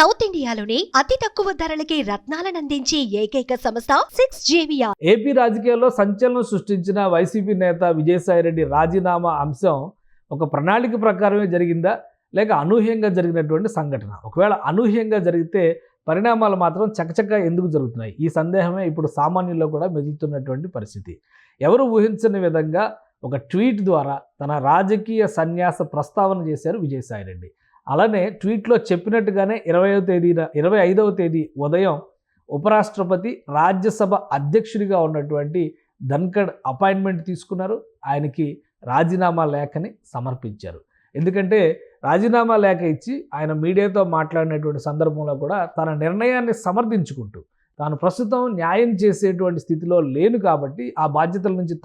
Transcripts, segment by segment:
South ఇండియాలోని అతి తక్కువ ధరలకి రత్నాలనందించే ఏకైక సంస్థ 6JVR. ఏపీ రాజకీయాల్లో సంచలనం సృష్టించిన వైసీపీ నేత విజయసాయిరెడ్డి రాజీనామా అంశం ఒక ప్రణాళిక ప్రకారమే జరిగిందా లేక అనూహ్యంగా జరిగినటువంటి సంఘటన? ఒకవేళ అనూహ్యంగా జరిగితే పరిణామాలు మాత్రం చకచక ఎందుకు జరుగుతున్నాయి? ఈ సందేహమే ఇప్పుడు సామాన్యుల్లో కూడా మెదులుతున్నటువంటి పరిస్థితి. ఎవరు ఊహించని విధంగా ఒక ట్వీట్ ద్వారా తన రాజకీయ సన్యాస ప్రస్తావన చేశారు విజయసాయిరెడ్డి. అలానే ట్వీట్లో చెప్పినట్టుగానే 25వ తేదీ ఉదయం ఉపరాష్ట్రపతి రాజ్యసభ అధ్యక్షుడిగా ఉన్నటువంటి ధన్ఖడ్ అపాయింట్మెంట్ తీసుకున్నారు. ఆయనకి రాజీనామా లేఖని సమర్పించారు. ఎందుకంటే రాజీనామా లేఖ ఇచ్చి ఆయన మీడియాతో మాట్లాడినటువంటి సందర్భంలో కూడా తన నిర్ణయాన్ని సమర్థించుకుంటూ తాను ప్రస్తుతం న్యాయం చేసేటువంటి స్థితిలో లేను కాబట్టి ఆ బాధ్యతల నుంచి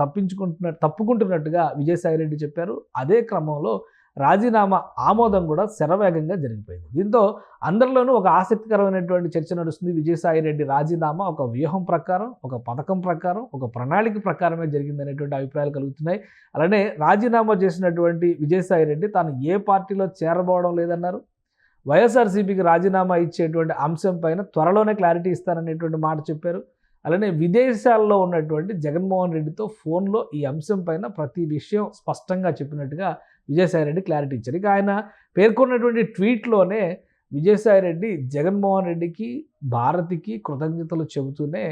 తప్పుకుంటున్నట్టుగా విజయసాయిరెడ్డి చెప్పారు. అదే క్రమంలో రాజీనామా ఆమోదం కూడా శరవేగంగా జరిగిపోయింది. దీంతో అందరిలోనూ ఒక ఆసక్తికరమైనటువంటి చర్చ నడుస్తుంది. విజయసాయిరెడ్డి రాజీనామా ఒక వ్యూహం ప్రకారం, ఒక పథకం ప్రకారం, ఒక ప్రణాళిక ప్రకారమే జరిగిందనేటువంటి అభిప్రాయాలు కలుగుతున్నాయి. అలానే రాజీనామా చేసినటువంటి విజయసాయిరెడ్డి తాను ఏ పార్టీలో చేరబోవడం లేదన్నారు. వైఎస్ఆర్సీపీకి రాజీనామా ఇచ్చేటువంటి అంశం పైన త్వరలోనే క్లారిటీ ఇస్తారనేటువంటి మాట చెప్పారు. అలానే విదేశాల్లో ఉన్నటువంటి జగన్మోహన్ రెడ్డితో ఫోన్లో ఈ అంశం పైన ప్రతి విషయం స్పష్టంగా చెప్పినట్టుగా విజయసాయిరెడ్డి క్లారిటీ ఇచ్చారు. ఇక ఆయన పేర్కొన్నటువంటి ట్వీట్లోనే విజయసాయిరెడ్డి జగన్మోహన్ రెడ్డికి, భారతికి కృతజ్ఞతలు చెబుతూనే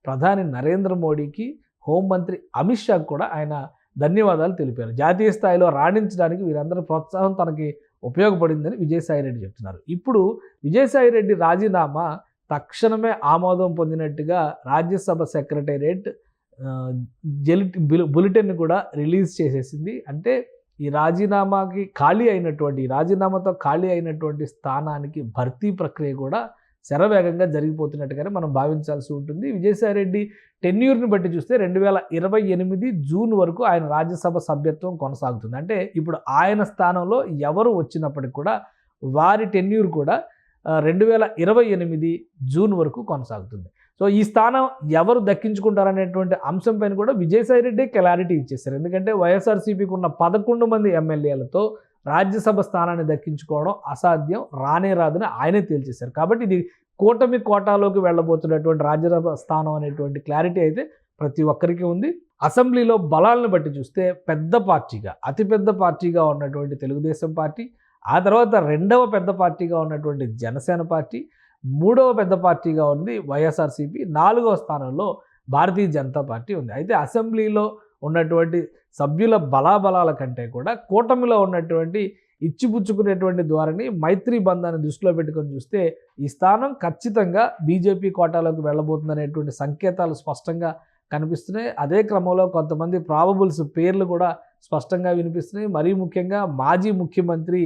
ప్రధాని నరేంద్ర మోడీకి, హోంమంత్రి అమిత్ షాకు కూడా ఆయన ధన్యవాదాలు తెలిపారు. జాతీయ స్థాయిలో రాణించడానికి వీరందరి ప్రోత్సాహం తనకి ఉపయోగపడిందని విజయసాయిరెడ్డి చెప్తున్నారు. ఇప్పుడు విజయసాయిరెడ్డి రాజీనామా తక్షణమే ఆమోదం పొందినట్టుగా రాజ్యసభ సెక్రటేరియట్ బులెటిన్ కూడా రిలీజ్ చేసేసింది. అంటే ఈ రాజీనామాతో ఖాళీ అయినటువంటి స్థానానికి భర్తీ ప్రక్రియ కూడా శరవేగంగా జరిగిపోతున్నట్టుగానే మనం భావించాల్సి ఉంటుంది. విజయసాయిరెడ్డి టెన్యూర్ని బట్టి చూస్తే 2028 జూన్ వరకు ఆయన రాజ్యసభ సభ్యత్వం కొనసాగుతుంది. అంటే ఇప్పుడు ఆయన స్థానంలో ఎవరు వచ్చినప్పటికి కూడా వారి టెన్యూర్ కూడా 2028 జూన్ వరకు కొనసాగుతుంది. సో ఈ స్థానం ఎవరు దక్కించుకుంటారనేటువంటి అంశం పైన కూడా విజయసాయిరెడ్డి క్లారిటీ ఇచ్చేశారు. ఎందుకంటే వైఎస్ఆర్సీపీకి ఉన్న 11 మంది ఎమ్మెల్యేలతో రాజ్యసభ స్థానాన్ని దక్కించుకోవడం అసాధ్యం, రానే రాదని ఆయనే తేల్చేశారు. కాబట్టి ఇది కూటమి కోటాలోకి వెళ్ళబోతున్నటువంటి రాజ్యసభ స్థానం అనేటువంటి క్లారిటీ అయితే ప్రతి ఒక్కరికి ఉంది. అసెంబ్లీలో బలాలను బట్టి చూస్తే అతిపెద్ద పార్టీగా ఉన్నటువంటి తెలుగుదేశం పార్టీ, ఆ తర్వాత రెండవ పెద్ద పార్టీగా ఉన్నటువంటి జనసేన పార్టీ, మూడవ పెద్ద పార్టీగా ఉంది వైఎస్ఆర్సీపీ, 4వ స్థానంలో భారతీయ జనతా పార్టీ ఉంది. అయితే అసెంబ్లీలో ఉన్నటువంటి సభ్యుల బలాబలాల కంటే కూడా కూటమిలో ఉన్నటువంటి ఇచ్చిపుచ్చుకునేటువంటి ధోరణి, మైత్రి బంధాన్ని దృష్టిలో పెట్టుకొని చూస్తే ఈ స్థానం ఖచ్చితంగా బీజేపీ కోటాలోకి వెళ్ళబోతుందనేటువంటి సంకేతాలు స్పష్టంగా కనిపిస్తున్నాయి. అదే క్రమంలో కొంతమంది ప్రాబబుల్స్ పేర్లు కూడా స్పష్టంగా వినిపిస్తున్నాయి. మరీ ముఖ్యంగా మాజీ ముఖ్యమంత్రి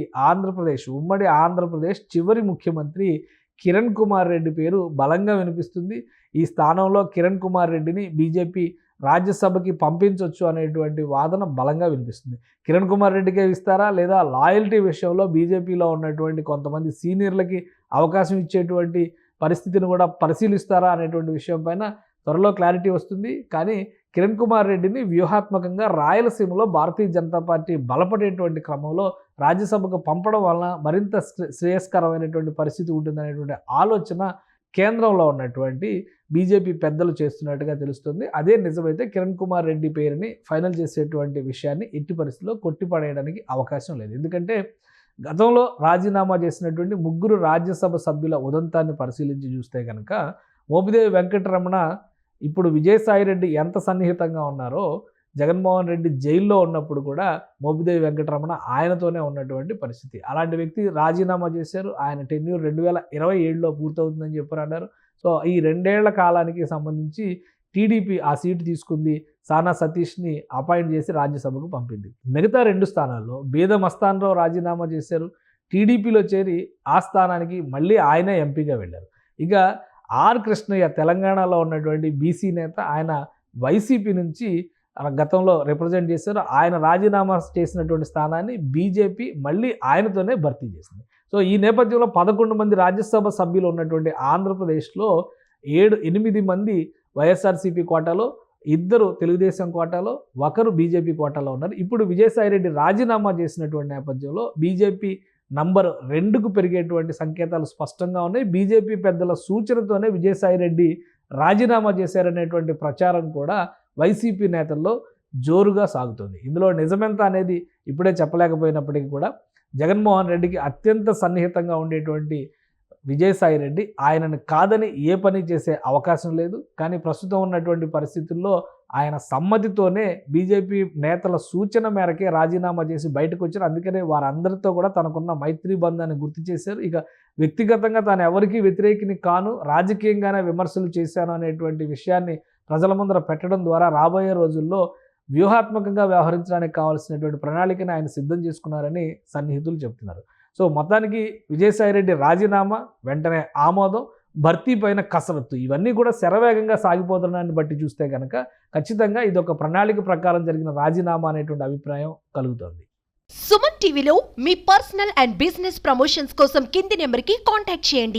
ఉమ్మడి ఆంధ్రప్రదేశ్ చివరి ముఖ్యమంత్రి కిరణ్ కుమార్ రెడ్డి పేరు బలంగా వినిపిస్తుంది. ఈ స్థానంలో కిరణ్ కుమార్ రెడ్డిని బీజేపీ రాజ్యసభకి పంపించవచ్చు అనేటువంటి వాదన బలంగా వినిపిస్తుంది. కిరణ్ కుమార్ రెడ్డికే ఇస్తారా లేదా లాయల్టీ విషయంలో బీజేపీలో ఉన్నటువంటి కొంతమంది సీనియర్లకి అవకాశం ఇచ్చేటువంటి పరిస్థితిని కూడా పరిశీలిస్తారా అనేటువంటి విషయం పైన త్వరలో క్లారిటీ వస్తుంది. కానీ కిరణ్ కుమార్ రెడ్డిని వ్యూహాత్మకంగా రాయలసీమలో భారతీయ జనతా పార్టీ బలపడేటువంటి క్రమంలో రాజ్యసభకు పంపడం వలన మరింత శ్రేయస్కరమైనటువంటి పరిస్థితి ఉంటుందనేటువంటి ఆలోచన కేంద్రంలో ఉన్నటువంటి బీజేపీ పెద్దలు చేస్తున్నట్టుగా తెలుస్తుంది. అదే నిజమైతే కిరణ్ కుమార్ రెడ్డి పేరుని ఫైనల్ చేసేటువంటి విషయాన్ని ఎట్టి పరిస్థితిలో కొట్టిపడేయడానికి అవకాశం లేదు. ఎందుకంటే గతంలో రాజీనామా చేసినటువంటి 3 రాజ్యసభ సభ్యుల ఉదంతాన్ని పరిశీలించి చూస్తే కనుక మోపిదేవి వెంకటరమణ ఇప్పుడు విజయసాయిరెడ్డి ఎంత సన్నిహితంగా ఉన్నారో, జగన్మోహన్ రెడ్డి జైల్లో ఉన్నప్పుడు కూడా మోపిదేవి వెంకటరమణ ఆయనతోనే ఉన్నటువంటి పరిస్థితి. అలాంటి వ్యక్తి రాజీనామా చేశారు. ఆయన టెన్యూర్ 2027లో పూర్తవుతుందని చెప్పారన్నారు. సో ఈ 2 ఏళ్ల కాలానికి సంబంధించి టీడీపీ ఆ సీటు తీసుకుంది. సానా సతీష్ని అపాయింట్ చేసి రాజ్యసభకు పంపింది. మిగతా 2 స్థానాల్లో బీద మస్తాన్రావు రాజీనామా చేశారు. టీడీపీలో చేరి ఆ స్థానానికి మళ్ళీ ఆయనే ఎంపీగా వెళ్ళారు. ఇక ఆర్ కృష్ణయ్య తెలంగాణలో ఉన్నటువంటి బీసీ నేత, ఆయన వైసీపీ నుంచి గతంలో రిప్రజెంట్ చేశారు. ఆయన రాజీనామా చేసినటువంటి స్థానాన్ని బీజేపీ మళ్ళీ ఆయనతోనే భర్తీ చేసింది. సో ఈ నేపథ్యంలో 11 మంది రాజ్యసభ సభ్యులు ఉన్నటువంటి ఆంధ్రప్రదేశ్లో 8 మంది వైఎస్ఆర్సీపీ కోటాలో, 2 తెలుగుదేశం కోటాలో, 1 బీజేపీ కోటాలో ఉన్నారు. ఇప్పుడు విజయసాయిరెడ్డి రాజీనామా చేసినటువంటి నేపథ్యంలో బీజేపీ నంబర్ 2కు పెరిగేటువంటి సంకేతాలు స్పష్టంగా ఉన్నాయి. బీజేపీ పెద్దల సూచనతోనే విజయసాయిరెడ్డి రాజీనామా చేశారనేటువంటి ప్రచారం కూడా వైసీపీ నేతల్లో జోరుగా సాగుతుంది. ఇందులో నిజమెంత అనేది ఇప్పుడే చెప్పలేకపోయినప్పటికీ కూడా జగన్మోహన్ రెడ్డికి అత్యంత సన్నిహితంగా ఉండేటువంటి విజయసాయిరెడ్డి ఆయనను కాదని ఏ పని చేసే అవకాశం లేదు. కానీ ప్రస్తుతం ఉన్నటువంటి పరిస్థితుల్లో ఆయన సమ్మతితోనే బీజేపీ నేతల సూచన మేరకే రాజీనామా చేసి బయటకు వచ్చారు. అందుకనే వారందరితో కూడా తనకున్న మైత్రి బంధాన్ని గుర్తు చేశారు. ఇక వ్యక్తిగతంగా తాను ఎవరికీ వ్యతిరేకిని కాను, రాజకీయంగానే విమర్శలు చేశాను అనేటువంటి విషయాన్ని ప్రజల ముందర పెట్టడం ద్వారా రాబోయే రోజుల్లో వ్యూహాత్మకంగా వ్యవహరించడానికి కావాల్సినటువంటి ప్రణాళికను ఆయన సిద్ధం చేసుకున్నారని సన్నిహితులు చెబుతున్నారు. సో మొత్తానికి విజయసాయిరెడ్డి రాజీనామా, వెంటనే ఆమోదం, భర్తీ పైన కసరత్తు ఇవన్నీ కూడా శరవేగంగా సాగిపోతున్నాన్ని బట్టి చూస్తే కనుక ఖచ్చితంగా ఇది ఒక ప్రణాళిక ప్రకారం జరిగిన రాజీనామా అనేటువంటి అభిప్రాయం కలుగుతుంది. సుమన్ టీవీలో మీ పర్సనల్ అండ్ బిజినెస్ ప్రమోషన్స్ కోసం కింది నెంబర్కి కాంటాక్ట్ చేయండి.